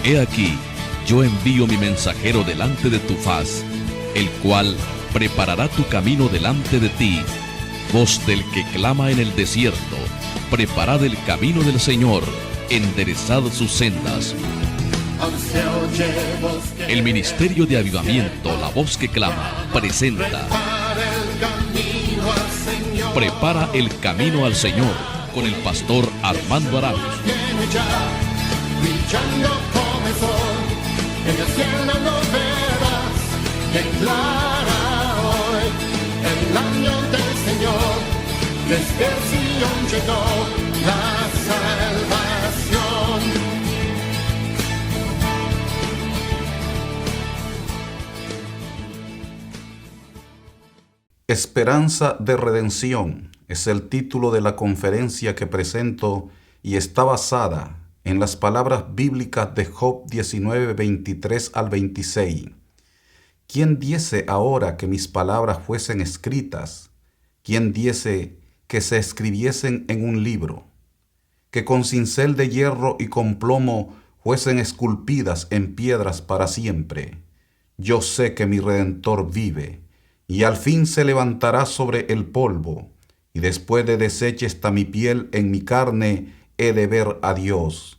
He aquí, yo envío mi mensajero delante de tu faz, el cual preparará tu camino delante de ti. Voz del que clama en el desierto, preparad el camino del Señor, enderezad sus sendas. El Ministerio de Avivamiento, La Voz que Clama, presenta Prepara el camino al Señor, con el pastor Armando Arauz. Brillando como el sol, en el cielo lo verás, declara hoy el año del Señor, desde Sion llegó la salvación. Esperanza de redención es el título de la conferencia que presento y está basada en las palabras bíblicas de Job 19, 23 al 26. ¿Quién diese ahora que mis palabras fuesen escritas? ¿Quién diese que se escribiesen en un libro? Que con cincel de hierro y con plomo fuesen esculpidas en piedras para siempre. Yo sé que mi Redentor vive, y al fin se levantará sobre el polvo, y después de deshecha está mi piel, en mi carne he de ver a Dios.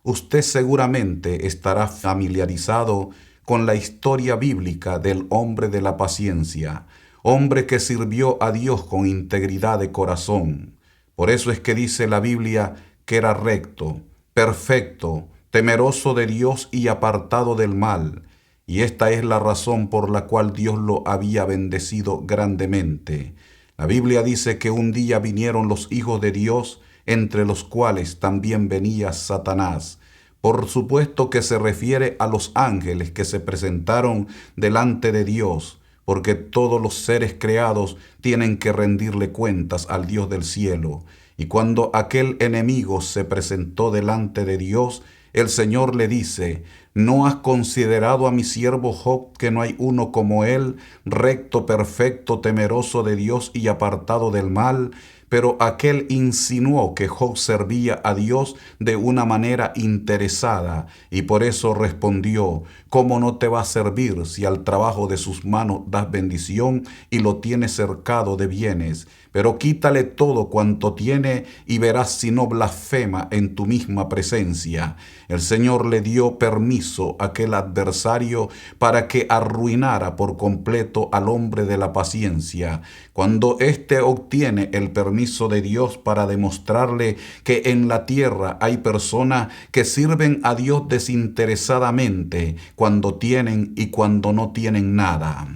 Usted seguramente estará familiarizado con la historia bíblica del hombre de la paciencia, hombre que sirvió a Dios con integridad de corazón. Por eso es que dice la Biblia que era recto, perfecto, temeroso de Dios y apartado del mal. Y esta es la razón por la cual Dios lo había bendecido grandemente. La Biblia dice que un día vinieron los hijos de Dios, entre los cuales también venía Satanás. Por supuesto que se refiere a los ángeles que se presentaron delante de Dios, porque todos los seres creados tienen que rendirle cuentas al Dios del cielo. Y cuando aquel enemigo se presentó delante de Dios, el Señor le dice: ¿no has considerado a mi siervo Job, que no hay uno como él, recto, perfecto, temeroso de Dios y apartado del mal? Pero aquel insinuó que Job servía a Dios de una manera interesada, y por eso respondió: ¿cómo no te va a servir si al trabajo de sus manos das bendición y lo tienes cercado de bienes? Pero quítale todo cuanto tiene y verás si no blasfema en tu misma presencia. El Señor le dio permiso a aquel adversario para que arruinara por completo al hombre de la paciencia. Cuando éste obtiene el permiso de Dios para demostrarle que en la tierra hay personas que sirven a Dios desinteresadamente, cuando tienen y cuando no tienen nada.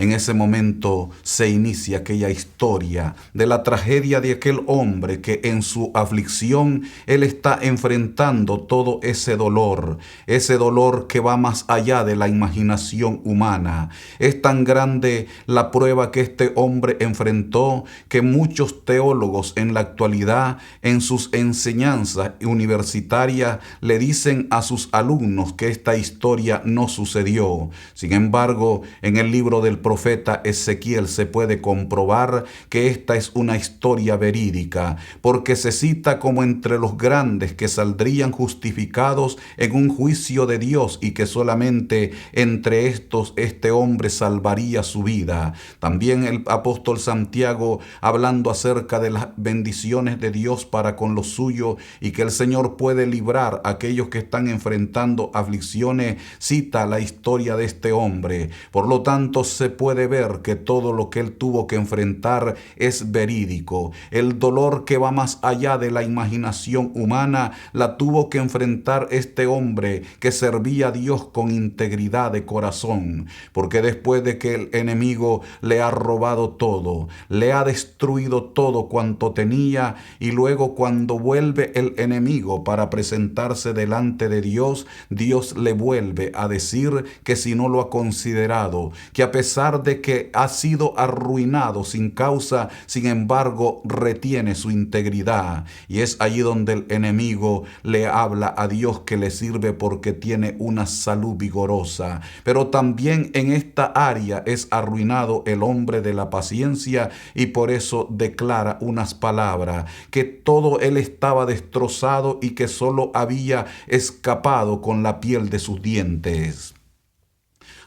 En ese momento se inicia aquella historia de la tragedia de aquel hombre que en su aflicción él está enfrentando todo ese dolor que va más allá de la imaginación humana. Es tan grande la prueba que este hombre enfrentó que muchos teólogos en la actualidad, en sus enseñanzas universitarias, le dicen a sus alumnos que esta historia no sucedió. Sin embargo, en el libro del profeta Ezequiel se puede comprobar que esta es una historia verídica, porque se cita como entre los grandes que saldrían justificados en un juicio de Dios, y que solamente entre estos este hombre salvaría su vida. También el apóstol Santiago, hablando acerca de las bendiciones de Dios para con los suyos y que el Señor puede librar a aquellos que están enfrentando aflicciones, cita la historia de este hombre. Por lo tanto, se puede ver que todo lo que él tuvo que enfrentar es verídico. El dolor que va más allá de la imaginación humana la tuvo que enfrentar este hombre que servía a Dios con integridad de corazón, porque después de que el enemigo le ha robado todo, le ha destruido todo cuanto tenía, y luego cuando vuelve el enemigo para presentarse delante de Dios, Dios le vuelve a decir que si no lo ha considerado, que a pesar pesar de que ha sido arruinado sin causa, sin embargo, retiene su integridad. Y es allí donde el enemigo le habla a Dios que le sirve porque tiene una salud vigorosa. Pero también en esta área es arruinado el hombre de la paciencia, y por eso declara unas palabras, que todo él estaba destrozado y que solo había escapado con la piel de sus dientes.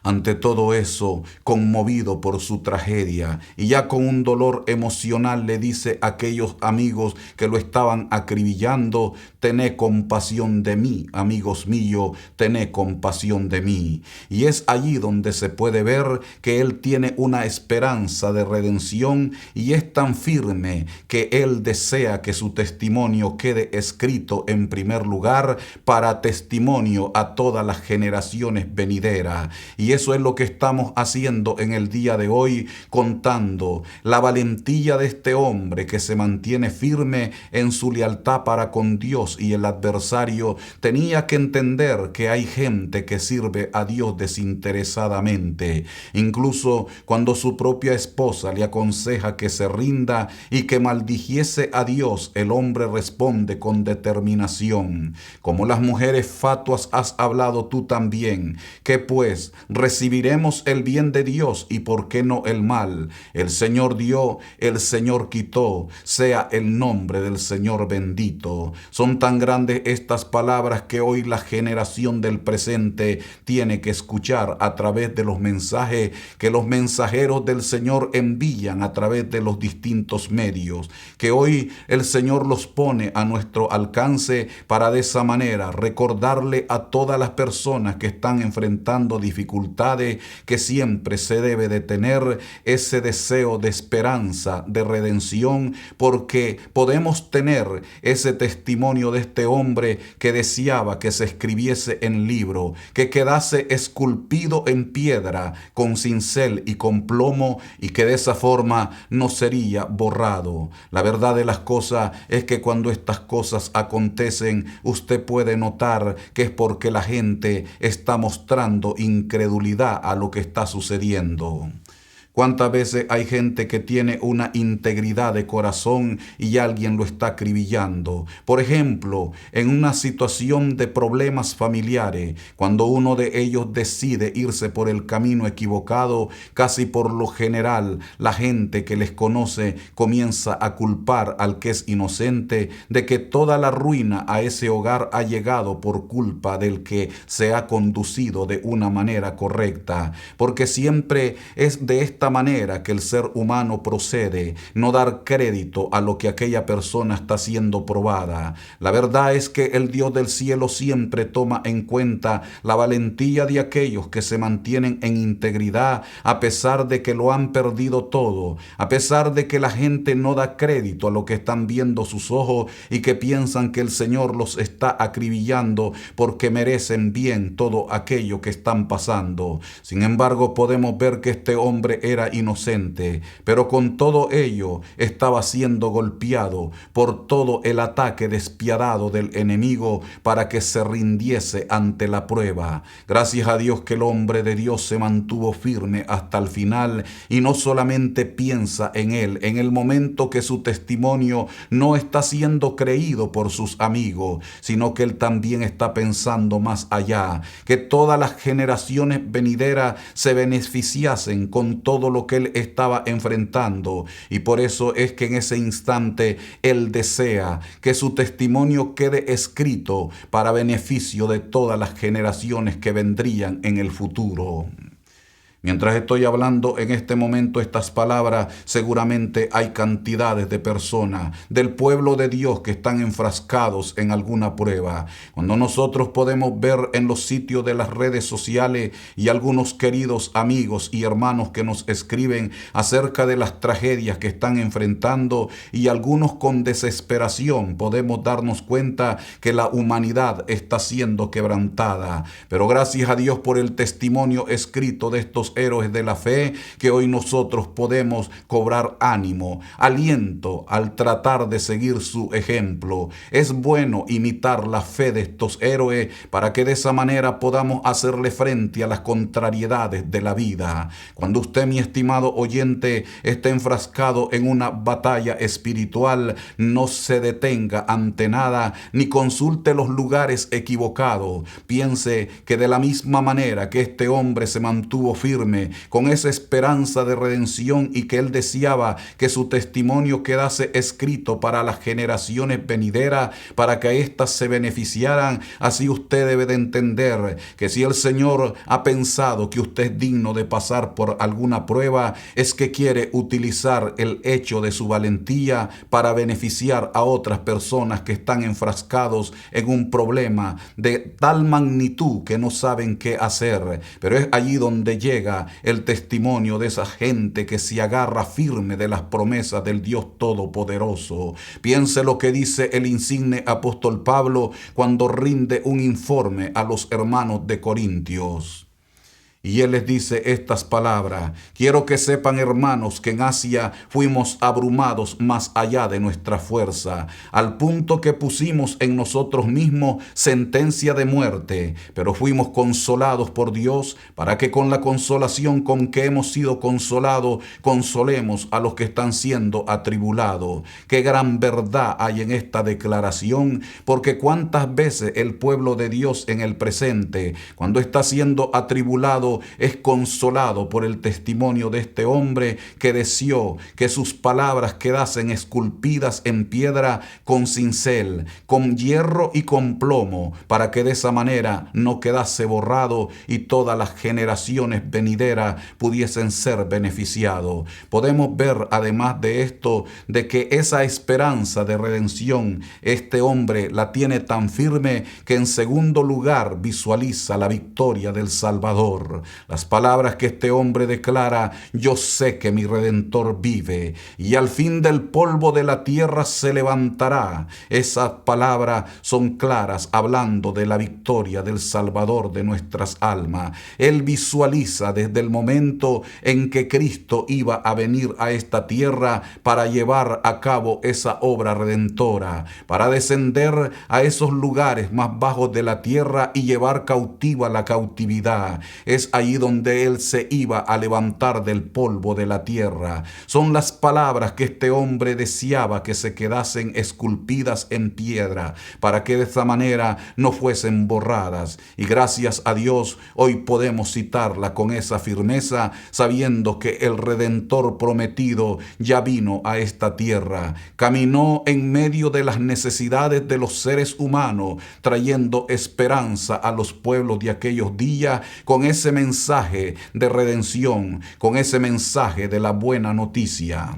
Ante todo eso, conmovido por su tragedia y ya con un dolor emocional, le dice a aquellos amigos que lo estaban acribillando: tened compasión de mí, amigos míos, tened compasión de mí. Y es allí donde se puede ver que él tiene una esperanza de redención, y es tan firme que él desea que su testimonio quede escrito en primer lugar para testimonio a todas las generaciones venideras. Y eso es lo que estamos haciendo en el día de hoy, contando la valentía de este hombre que se mantiene firme en su lealtad para con Dios, y el adversario tenía que entender que hay gente que sirve a Dios desinteresadamente. Incluso cuando su propia esposa le aconseja que se rinda y que maldijese a Dios, el hombre responde con determinación: como las mujeres fatuas has hablado tú también, que pues recibiremos el bien de Dios y por qué no el mal. El Señor dio, el Señor quitó, sea el nombre del Señor bendito. Son tan grandes estas palabras que hoy la generación del presente tiene que escuchar a través de los mensajes que los mensajeros del Señor envían a través de los distintos medios, que hoy el Señor los pone a nuestro alcance para de esa manera recordarle a todas las personas que están enfrentando dificultades que siempre se debe de tener ese deseo de esperanza, de redención, porque podemos tener ese testimonio de este hombre que deseaba que se escribiese en libro, que quedase esculpido en piedra con cincel y con plomo, y que de esa forma no sería borrado. La verdad de las cosas es que cuando estas cosas acontecen, usted puede notar que es porque la gente está mostrando incredulidad a lo que está sucediendo. ¿Cuántas veces hay gente que tiene una integridad de corazón y alguien lo está acribillando? Por ejemplo, en una situación de problemas familiares, cuando uno de ellos decide irse por el camino equivocado, casi por lo general la gente que les conoce comienza a culpar al que es inocente de que toda la ruina a ese hogar ha llegado por culpa del que se ha conducido de una manera correcta, porque siempre es de esta manera que el ser humano procede, no dar crédito a lo que aquella persona está siendo probada. La verdad es que el Dios del cielo siempre toma en cuenta la valentía de aquellos que se mantienen en integridad a pesar de que lo han perdido todo, a pesar de que la gente no da crédito a lo que están viendo sus ojos y que piensan que el Señor los está acribillando porque merecen bien todo aquello que están pasando. Sin embargo, podemos ver que este hombre era inocente, pero con todo ello estaba siendo golpeado por todo el ataque despiadado del enemigo para que se rindiese ante la prueba. Gracias a Dios que el hombre de Dios se mantuvo firme hasta el final, y no solamente piensa en él en el momento que su testimonio no está siendo creído por sus amigos, sino que él también está pensando más allá, que todas las generaciones venideras se beneficiasen con todo lo que él estaba enfrentando, y por eso es que en ese instante él desea que su testimonio quede escrito para beneficio de todas las generaciones que vendrían en el futuro. Mientras estoy hablando en este momento estas palabras, seguramente hay cantidades de personas del pueblo de Dios que están enfrascados en alguna prueba. Cuando nosotros podemos ver en los sitios de las redes sociales y algunos queridos amigos y hermanos que nos escriben acerca de las tragedias que están enfrentando, y algunos con desesperación, podemos darnos cuenta que la humanidad está siendo quebrantada. Pero gracias a Dios por el testimonio escrito de estos estos héroes de la fe que hoy nosotros podemos cobrar ánimo, aliento al tratar de seguir su ejemplo. Es bueno imitar la fe de estos héroes para que de esa manera podamos hacerle frente a las contrariedades de la vida. Cuando usted, mi estimado oyente, esté enfrascado en una batalla espiritual, no se detenga ante nada ni consulte los lugares equivocados. Piense que de la misma manera que este hombre se mantuvo firme con esa esperanza de redención y que él deseaba que su testimonio quedase escrito para las generaciones venideras, para que éstas se beneficiaran, así usted debe de entender que si el Señor ha pensado que usted es digno de pasar por alguna prueba, es que quiere utilizar el hecho de su valentía para beneficiar a otras personas que están enfrascados en un problema de tal magnitud que no saben qué hacer. Pero es allí donde llega el testimonio de esa gente que se agarra firme de las promesas del Dios Todopoderoso. Piense lo que dice el insigne apóstol Pablo cuando rinde un informe a los hermanos de Corintios. Y él les dice estas palabras: quiero que sepan, hermanos, que en Asia fuimos abrumados más allá de nuestra fuerza, al punto que pusimos en nosotros mismos sentencia de muerte, pero fuimos consolados por Dios para que con la consolación con que hemos sido consolados, consolemos a los que están siendo atribulados. Qué gran verdad hay en esta declaración, porque cuántas veces el pueblo de Dios en el presente, cuando está siendo atribulado, es consolado por el testimonio de este hombre que deseó que sus palabras quedasen esculpidas en piedra con cincel, con hierro y con plomo, para que de esa manera no quedase borrado y todas las generaciones venideras pudiesen ser beneficiados. Podemos ver además de esto, de que esa esperanza de redención, este hombre la tiene tan firme que en segundo lugar visualiza la victoria del Salvador. Las palabras que este hombre declara: yo sé que mi Redentor vive y al fin del polvo de la tierra se levantará. Esas palabras son claras, hablando de la victoria del Salvador de nuestras almas. Él visualiza desde el momento en que Cristo iba a venir a esta tierra para llevar a cabo esa obra redentora, para descender a esos lugares más bajos de la tierra y llevar cautiva la cautividad. Es allí donde él se iba a levantar del polvo de la tierra. Son las palabras que este hombre deseaba que se quedasen esculpidas en piedra, para que de esa manera no fuesen borradas. Y gracias a Dios, hoy podemos citarla con esa firmeza, sabiendo que el Redentor prometido ya vino a esta tierra. Caminó en medio de las necesidades de los seres humanos, trayendo esperanza a los pueblos de aquellos días con ese mensaje de redención, con ese mensaje de la buena noticia.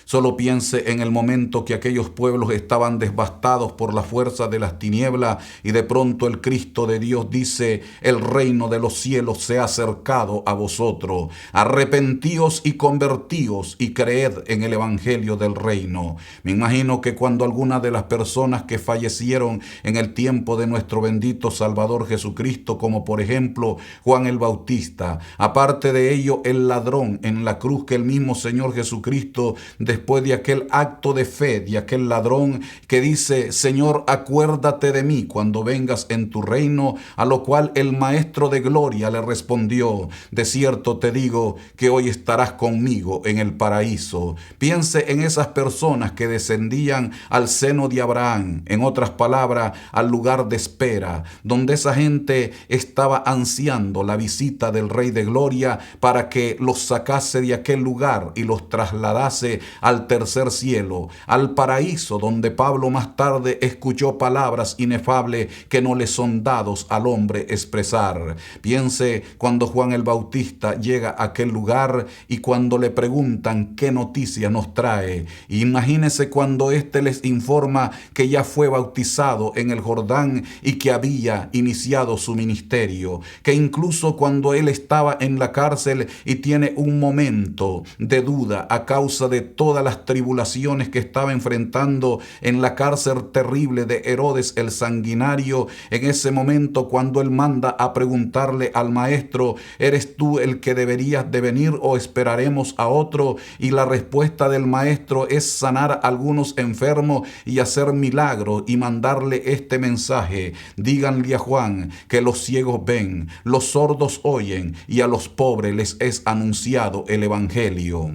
Solo piense en el momento que aquellos pueblos estaban devastados por la fuerza de las tinieblas y de pronto el Cristo de Dios dice: el reino de los cielos se ha acercado a vosotros. Arrepentíos y convertíos y creed en el evangelio del reino. Me imagino que cuando algunas de las personas que fallecieron en el tiempo de nuestro bendito Salvador Jesucristo, como por ejemplo Juan el Bautista, aparte de ello el ladrón en la cruz que el mismo Señor Jesucristo, después de aquel acto de fe de aquel ladrón que dice: Señor, acuérdate de mí cuando vengas en tu reino, a lo cual el Maestro de Gloria le respondió: de cierto te digo que hoy estarás conmigo en el paraíso. Piense en esas personas que descendían al seno de Abraham, en otras palabras, al lugar de espera, donde esa gente estaba ansiando la visita del Rey de Gloria para que los sacase de aquel lugar y los trasladase al tercer cielo, al paraíso, donde Pablo más tarde escuchó palabras inefables que no le son dados al hombre expresar. Piense cuando Juan el Bautista llega a aquel lugar y cuando le preguntan qué noticia nos trae. Imagínese cuando éste les informa que ya fue bautizado en el Jordán y que había iniciado su ministerio, que incluso cuando él estaba en la cárcel y tiene un momento de duda a causa de toda todas las tribulaciones que estaba enfrentando en la cárcel terrible de Herodes el Sanguinario, en ese momento cuando él manda a preguntarle al maestro: ¿eres tú el que deberías de venir o esperaremos a otro? Y la respuesta del maestro es sanar a algunos enfermos y hacer milagros y mandarle este mensaje: díganle a Juan que los ciegos ven, los sordos oyen y a los pobres les es anunciado el evangelio.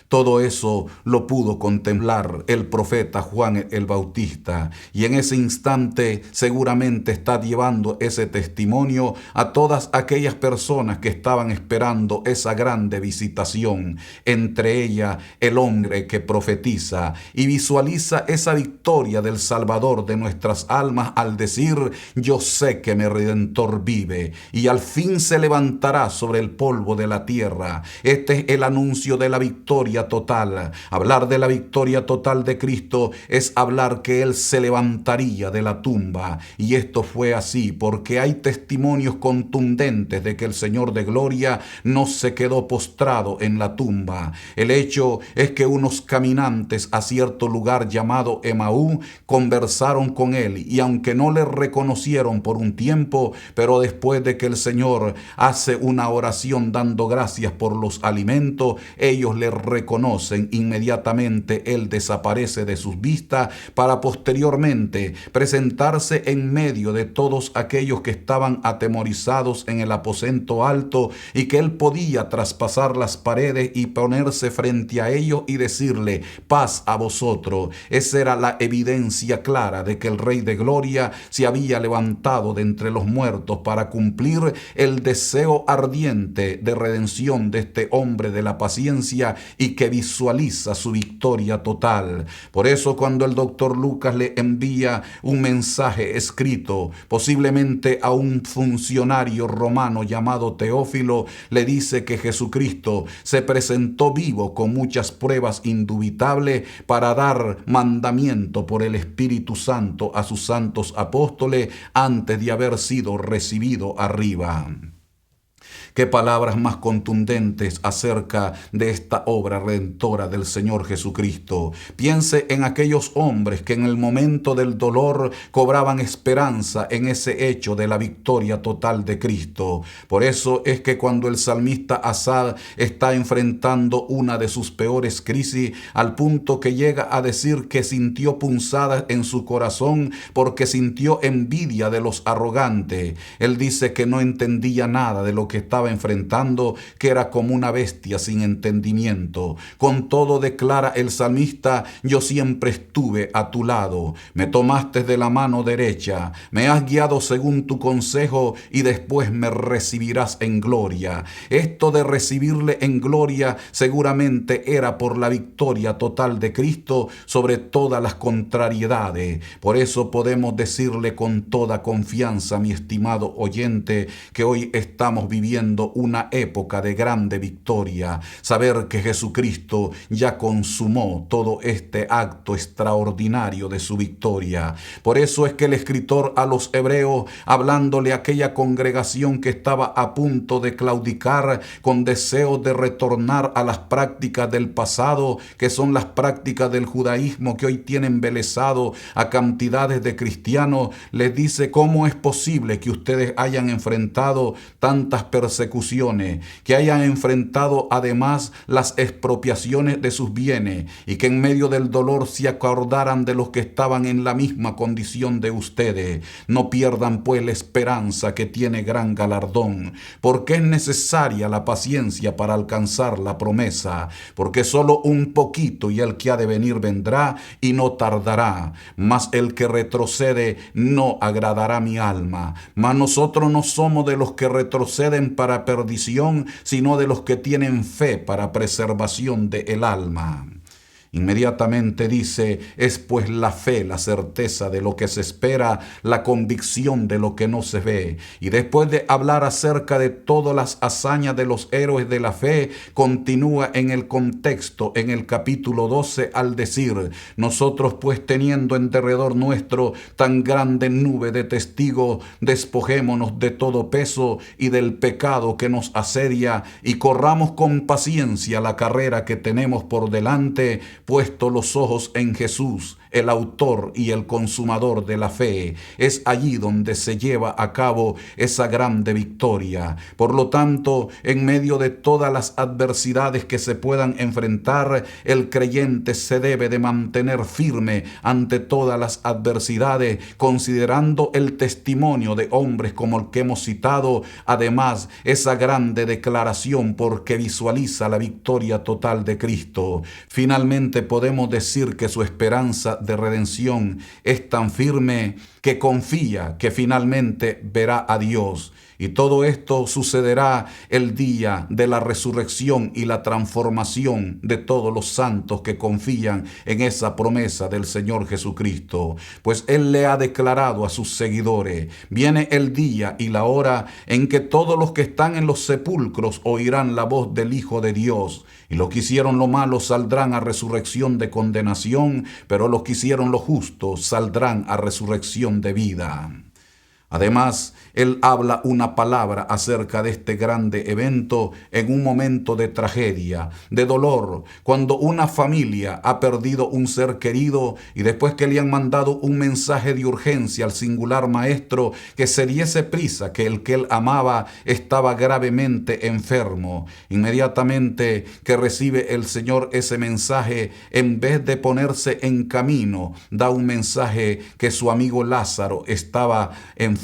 Todo eso lo pudo contemplar el profeta Juan el Bautista, y en ese instante seguramente está llevando ese testimonio a todas aquellas personas que estaban esperando esa grande visitación, entre ellas el hombre que profetiza y visualiza esa victoria del Salvador de nuestras almas al decir: yo sé que mi Redentor vive y al fin se levantará sobre el polvo de la tierra. Este es el anuncio de la victoria total. Hablar de la victoria total de Cristo es hablar que Él se levantaría de la tumba, y esto fue así porque hay testimonios contundentes de que el Señor de gloria no se quedó postrado en la tumba. El hecho es que unos caminantes a cierto lugar llamado Emaú conversaron con Él, y aunque no le reconocieron por un tiempo, pero después de que el Señor hace una oración dando gracias por los alimentos, ellos le reconocen. Inmediatamente Él desaparece de sus vistas para posteriormente presentarse en medio de todos aquellos que estaban atemorizados en el aposento alto, y que Él podía traspasar las paredes y ponerse frente a ellos y decirle: paz a vosotros. Esa era la evidencia clara de que el Rey de Gloria se había levantado de entre los muertos para cumplir el deseo ardiente de redención de este hombre de la paciencia, y que visualiza su victoria total. Por eso cuando el doctor Lucas le envía un mensaje escrito, posiblemente a un funcionario romano llamado Teófilo, le dice que Jesucristo se presentó vivo con muchas pruebas indubitables para dar mandamiento por el Espíritu Santo a sus santos apóstoles antes de haber sido recibido arriba. Qué palabras más contundentes acerca de esta obra redentora del Señor Jesucristo. Piense en aquellos hombres que en el momento del dolor cobraban esperanza en ese hecho de la victoria total de Cristo. Por eso es que cuando el salmista Asaf está enfrentando una de sus peores crisis, al punto que llega a decir que sintió punzadas en su corazón porque sintió envidia de los arrogantes, él dice que no entendía nada de lo que estaba enfrentando, que era como una bestia sin entendimiento. Con todo, declara el salmista: yo siempre estuve a tu lado, me tomaste de la mano derecha, me has guiado según tu consejo y después me recibirás en gloria. Esto de recibirle en gloria seguramente era por la victoria total de Cristo sobre todas las contrariedades. Por eso podemos decirle con toda confianza, mi estimado oyente, que hoy estamos viviendo una época de grande victoria. Saber que Jesucristo ya consumó todo este acto extraordinario de su victoria. Por eso es que el escritor a los hebreos, hablándole a aquella congregación que estaba a punto de claudicar con deseos de retornar a las prácticas del pasado, que son las prácticas del judaísmo que hoy tienen embelesado a cantidades de cristianos, les dice: ¿cómo es posible que ustedes hayan enfrentado tantas persecuciones, que hayan enfrentado además las expropiaciones de sus bienes, y que en medio del dolor se acordaran de los que estaban en la misma condición de ustedes? No pierdan pues la esperanza, que tiene gran galardón, porque es necesaria la paciencia para alcanzar la promesa, porque solo un poquito y el que ha de venir vendrá y no tardará, mas el que retrocede no agradará a mi alma. Mas nosotros no somos de los que retroceden para perdición, sino de los que tienen fe para preservación del alma. Inmediatamente dice, es pues la fe, la certeza de lo que se espera, la convicción de lo que no se ve. Y después de hablar acerca de todas las hazañas de los héroes de la fe, continúa en el contexto, en el capítulo 12, al decir, nosotros pues teniendo en derredor nuestro tan grande nube de testigos, despojémonos de todo peso y del pecado que nos asedia, y corramos con paciencia la carrera que tenemos por delante, puesto los ojos en Jesús, el autor y el consumador de la fe. Es allí donde se lleva a cabo esa grande victoria. Por lo tanto, en medio de todas las adversidades que se puedan enfrentar, el creyente se debe de mantener firme ante todas las adversidades, considerando el testimonio de hombres como el que hemos citado, además esa grande declaración porque visualiza la victoria total de Cristo. Finalmente podemos decir que su esperanza de redención es tan firme que confía que finalmente verá a Dios. Y todo esto sucederá el día de la resurrección y la transformación de todos los santos que confían en esa promesa del Señor Jesucristo. Pues Él le ha declarado a sus seguidores, viene el día y la hora en que todos los que están en los sepulcros oirán la voz del Hijo de Dios. Y los que hicieron lo malo saldrán a resurrección de condenación, pero los que hicieron lo justo saldrán a resurrección de vida. Además, Él habla una palabra acerca de este grande evento en un momento de tragedia, de dolor, cuando una familia ha perdido un ser querido y después que le han mandado un mensaje de urgencia al singular maestro que se diese prisa, que el que él amaba estaba gravemente enfermo. Inmediatamente que recibe el Señor ese mensaje, en vez de ponerse en camino, da un mensaje que su amigo Lázaro estaba enfermo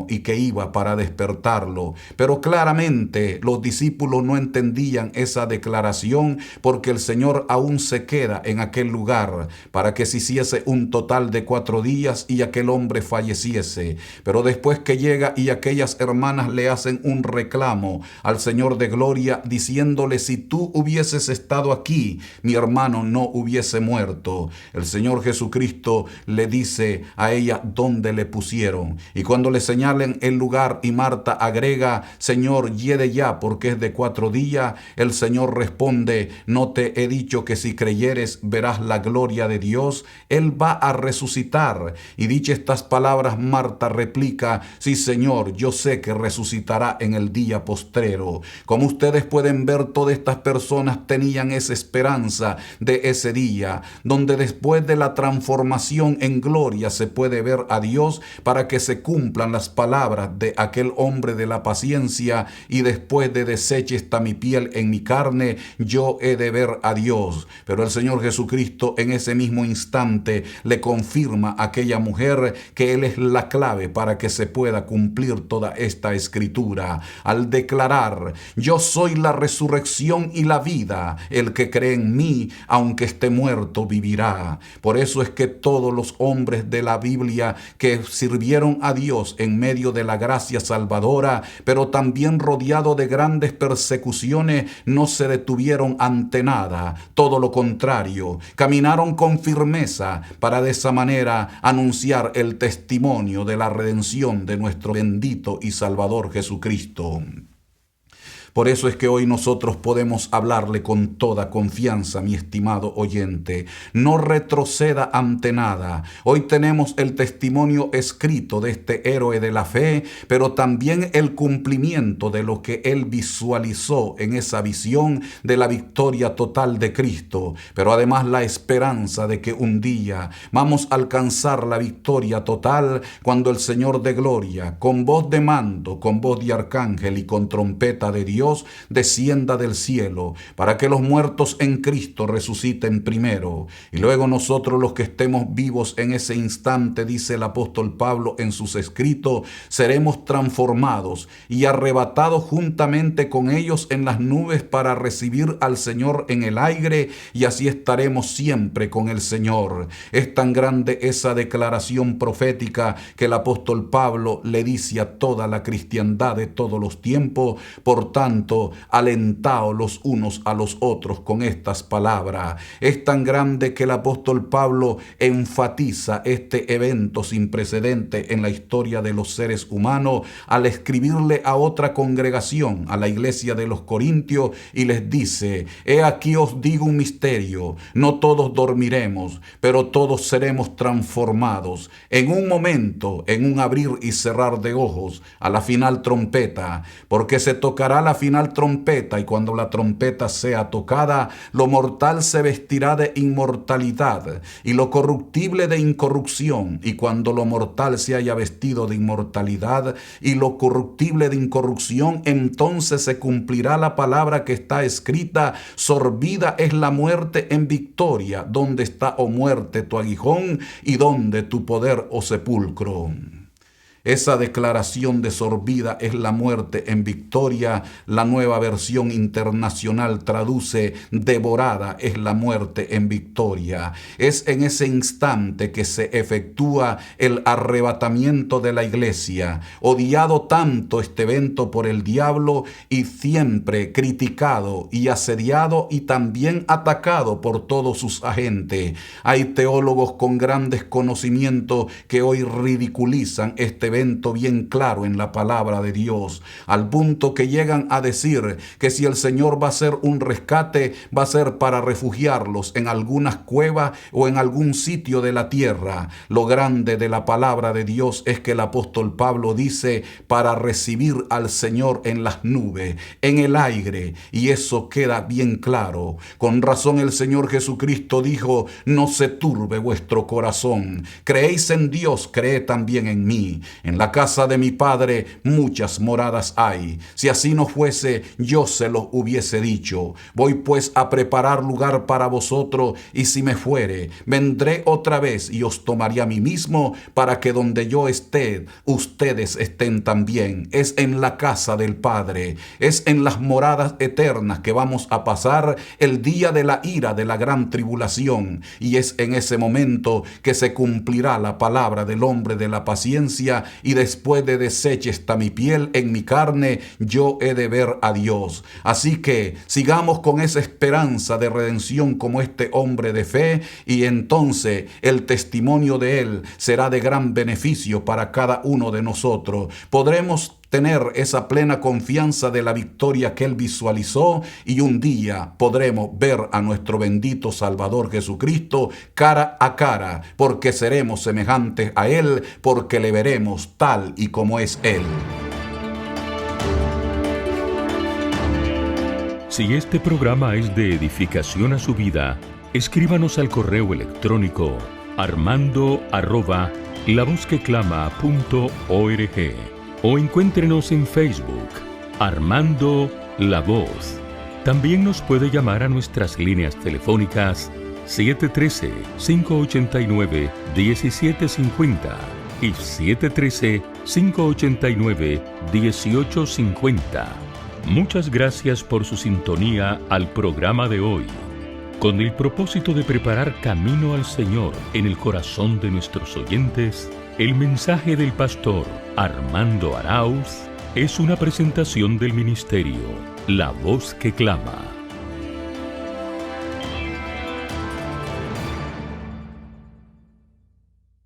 y que iba para despertarlo. Pero claramente los discípulos no entendían esa declaración porque el Señor aún se queda en aquel lugar para que se hiciese un total de 4 días y aquel hombre falleciese. Pero después que llega y aquellas hermanas le hacen un reclamo al Señor de gloria diciéndole, si tú hubieses estado aquí, mi hermano no hubiese muerto. El Señor Jesucristo le dice a ella dónde le pusieron. Y cuando le señalen el lugar y Marta agrega, Señor, hiede ya porque es de 4 días, el Señor responde, no te he dicho que si creyeres verás la gloria de Dios. Él va a resucitar. Y dichas estas palabras, Marta replica, sí Señor, yo sé que resucitará en el día postrero. Como ustedes pueden ver, todas estas personas tenían esa esperanza de ese día, donde después de la transformación en gloria se puede ver a Dios para que se cumplan las palabras de aquel hombre de la paciencia, y después de deseche está mi piel en mi carne, yo he de ver a Dios. Pero el Señor Jesucristo en ese mismo instante le confirma a aquella mujer que Él es la clave para que se pueda cumplir toda esta escritura, al declarar, yo soy la resurrección y la vida, el que cree en mí, aunque esté muerto, vivirá. Por eso es que todos los hombres de la Biblia que sirvieron a Dios en medio de la gracia salvadora, pero también rodeado de grandes persecuciones, no se detuvieron ante nada. Todo lo contrario, caminaron con firmeza para de esa manera anunciar el testimonio de la redención de nuestro bendito y Salvador Jesucristo. Por eso es que hoy nosotros podemos hablarle con toda confianza, mi estimado oyente. No retroceda ante nada. Hoy tenemos el testimonio escrito de este héroe de la fe, pero también el cumplimiento de lo que él visualizó en esa visión de la victoria total de Cristo. Pero además la esperanza de que un día vamos a alcanzar la victoria total cuando el Señor de gloria, con voz de mando, con voz de arcángel y con trompeta de Dios, descienda del cielo para que los muertos en Cristo resuciten primero y luego nosotros los que estemos vivos en ese instante, dice el apóstol Pablo en sus escritos, seremos transformados y arrebatados juntamente con ellos en las nubes para recibir al Señor en el aire, y así estaremos siempre con el Señor. Es tan grande esa declaración profética que el apóstol Pablo le dice a toda la cristiandad de todos los tiempos. Por tanto, tanto, alentaos los unos a los otros con estas palabras. Es tan grande que el apóstol Pablo enfatiza este evento sin precedente en la historia de los seres humanos al escribirle a otra congregación, a la iglesia de los Corintios, y les dice: he aquí os digo un misterio, no todos dormiremos, pero todos seremos transformados en un momento, en un abrir y cerrar de ojos, a la final trompeta, porque se tocará la final trompeta, y cuando la trompeta sea tocada, lo mortal se vestirá de inmortalidad y lo corruptible de incorrupción, y cuando lo mortal se haya vestido de inmortalidad y lo corruptible de incorrupción, entonces se cumplirá la palabra que está escrita: sorbida es la muerte en victoria. ¿Dónde está, oh muerte, tu aguijón? ¿Y dónde tu poder, oh sepulcro? Esa declaración de sorbida es la muerte en victoria. La Nueva Versión Internacional traduce: devorada es la muerte en victoria. Es en ese instante que se efectúa el arrebatamiento de la iglesia. Odiado tanto este evento por el diablo y siempre criticado y asediado y también atacado por todos sus agentes. Hay teólogos con grandes conocimientos que hoy ridiculizan este evento bien claro en la palabra de Dios, al punto que llegan a decir que si el Señor va a hacer un rescate, va a ser para refugiarlos en algunas cuevas o en algún sitio de la tierra. Lo grande de la palabra de Dios es que el apóstol Pablo dice: para recibir al Señor en las nubes, en el aire, y eso queda bien claro. Con razón el Señor Jesucristo dijo: no se turbe vuestro corazón, creéis en Dios, creed también en mí. En la casa de mi Padre muchas moradas hay. Si así no fuese, yo se lo hubiese dicho. Voy pues a preparar lugar para vosotros, y si me fuere, vendré otra vez y os tomaré a mí mismo, para que donde yo esté, ustedes estén también. Es en la casa del Padre, es en las moradas eternas que vamos a pasar el día de la ira de la gran tribulación, y es en ese momento que se cumplirá la palabra del hombre de la paciencia: y después de deshecha está mi piel en mi carne, yo he de ver a Dios. Así que sigamos con esa esperanza de redención como este hombre de fe, y entonces el testimonio de él será de gran beneficio para cada uno de nosotros. Podremos tener esa plena confianza de la victoria que él visualizó, y un día podremos ver a nuestro bendito Salvador Jesucristo cara a cara, porque seremos semejantes a él, porque le veremos tal y como es él. Si este programa es de edificación a su vida, escríbanos al correo electrónico armando@lavozqueclama.org o encuéntrenos en Facebook, Armando La Voz. También nos puede llamar a nuestras líneas telefónicas 713-589-1750 y 713-589-1850. Muchas gracias por su sintonía al programa de hoy. Con el propósito de preparar camino al Señor en el corazón de nuestros oyentes, el mensaje del pastor Armando Arauz es una presentación del ministerio La Voz que Clama.